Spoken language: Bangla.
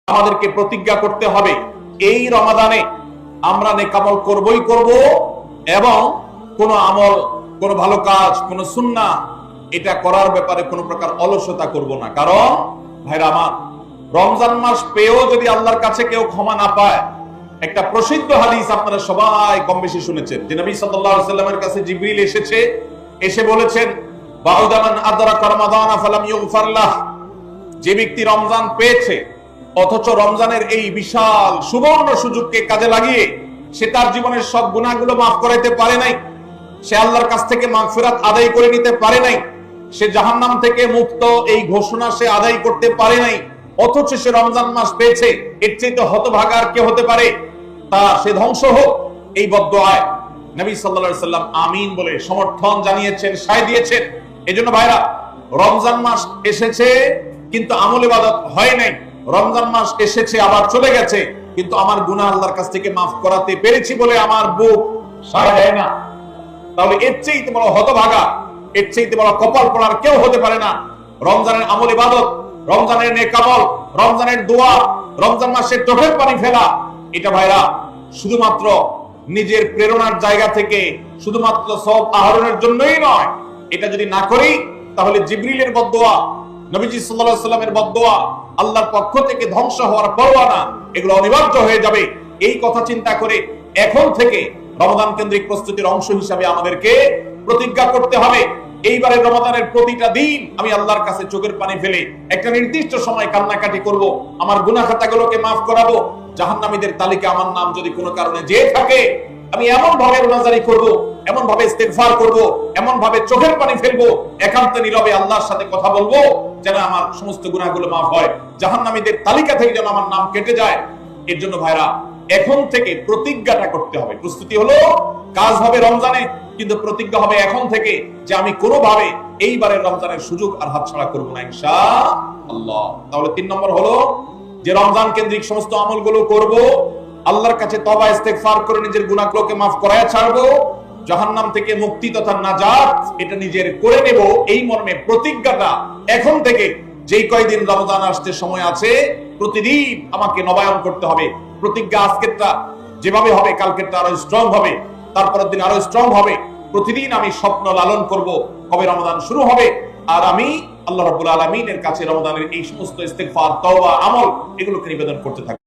আমাদেরকে প্রতিজ্ঞা করতে হবে এই রমাদানে আমরা নেকামল করবই করব, এবং কোন আমল, কোন ভালো কাজ, কোন সুন্নাহ এটা করার ব্যাপারে কোন প্রকার অলসতা করব না। কারণ ভাইরা আমার, রমজান মাস পেয়েও যদি আল্লাহর কাছে কেউ ক্ষমা না পায়, একটা প্রসিদ্ধ হাদিস আপনারা সবাই কম বেশি শুনেছেন যে নবী সাল্লাল্লাহু আলাইহি ওয়াসাল্লামের কাছে জিবরিল এসে বলেছেন, বাউদামান আদরাকা রমাদান ফালাম ইউগফার লাহ, যে ব্যক্তি রমজান পেয়েছে অথচ রমজানের এই বিশাল সুবর্ণ সুযোগকে কাজে লাগিয়ে সে তার জীবনের সব গুনাহগুলো মাফ করাইতে পারে নাই, সে আল্লাহর কাছ থেকে মাগফিরাত আদায় করে নিতে পারে নাই, সে জাহান্নাম থেকে মুক্ত এই ঘোষণা সে আদায় করতে পারে নাই, অথচ সে রমজান মাস পেয়েছে, এর চাইতে হতভাগা আর কে হতে পারে? তা সে ধ্বংস হোক, এই বদদুআয় নবী সাল্লাল্লাহু আলাইহি সাল্লাম আমিন বলে সমর্থন জানিয়েছেন, সায় দিয়েছেন। এজন্য ভাইরা, রমজান মাস এসেছে কিন্তু আমল ইবাদত হয় নাই, রমজান মাস এসেছে আবার চলে গেছে কিন্তু আমার গুনাহ আল্লাহর কাছ থেকে মাফ করাতে পেরেছি বলে আমার বুক সায় দেয় না, তাহলে এর চাইতে বড় হতভাগা, এর চাইতে বড় কপাল পড়ার কেউ হতে পারে না। রমজানের আমল ইবাদত, রমজানের নেক আমল, রমজানের দোয়া, রমজান মাসের চোখের পানি ফেলা, এটা ভাইরা শুধুমাত্র নিজের প্রেরণার জায়গা থেকে শুধুমাত্র সওয়াব আহরণের জন্যই নয়। এটা যদি না করি তাহলে জিবরিলের বদদুআ, নবীজি সাল্লাল্লাহু আলাইহি ওয়াসাল্লামের বদদুআ, আল্লাহর পক্ষ থেকে ধ্বংস হওয়ার পরোয়ানা, এগুলো অনিবার্য হয়ে যাবে। এই কথা চিন্তা করে এখন থেকে রমাদান কেন্দ্রিক প্রস্তুতির অংশ হিসাবে আমাদেরকে প্রতিজ্ঞা করতে হবে, এইবারের রমাদানের প্রতিটা দিন আমি আল্লাহর কাছে চোখের পানি ফেলে একটা নির্দিষ্ট সময় কান্নাকাটি করব, আমার গুনাহ খাতাগুলোকে মাফ করাবো, জাহান্নামীদের তালিকা আমার নাম যদি কোনো কারণে যেয়ে থাকে আমি এমন ভাবে রোনাজারি করব, এমন ভাবে ইস্তেগফার করব, এমন ভাবে চোখের পানি ফেলবো, একান্ত নীরবে আল্লাহর সাথে কথা বলবো যেন আমার সমস্ত গুনাহগুলো মাফ হয়, জাহান্নামীদের তালিকা থেকে যেন আমার নাম কেটে যায়। এর জন্য ভাইরা এখন থেকে প্রতিজ্ঞাটা করতে হবে। প্রস্তুতি হলো, কাজ হবে রমজানে, কিন্তু প্রতিজ্ঞা হবে এখন থেকে যে আমি কোনোভাবে এইবারের রমজানের সুযোগ আর হাতছাড়া করব না ইনশাআল্লাহ। তাহলে 3 নম্বর হলো যে রমজান কেন্দ্রিক সমস্ত আমলগুলো করব, আল্লাহর কাছে তওবা ইস্তেগফার করে নিজের গুনাহগুলোকে মাফ করায় ছাড়বো, জাহান্নাম থেকে মুক্তি তথা নাজাত এটা নিজের করে নেব, এই মর্মে প্রতিজ্ঞাটা এখন থেকে যেই কয়দিন রমজান আসতে সময় আছে প্রতিদিন আমাকে নবায়ন করতে হবে। প্রতিজ্ঞা আজকেরটা যেভাবে হবে কালকেরটা আরো স্ট্রং হবে, তারপরের দিন আরো স্ট্রং হবে। প্রতিদিন আমি স্বপ্ন লালন করব কবে রমাদান শুরু হবে, আর আমি আল্লাহ রাব্বুল আলামিনের কাছে রমাদানের এই সমস্ত ইস্তেগফার, তওবা, আমল এগুলোকে নিবেদন করতে থাকব।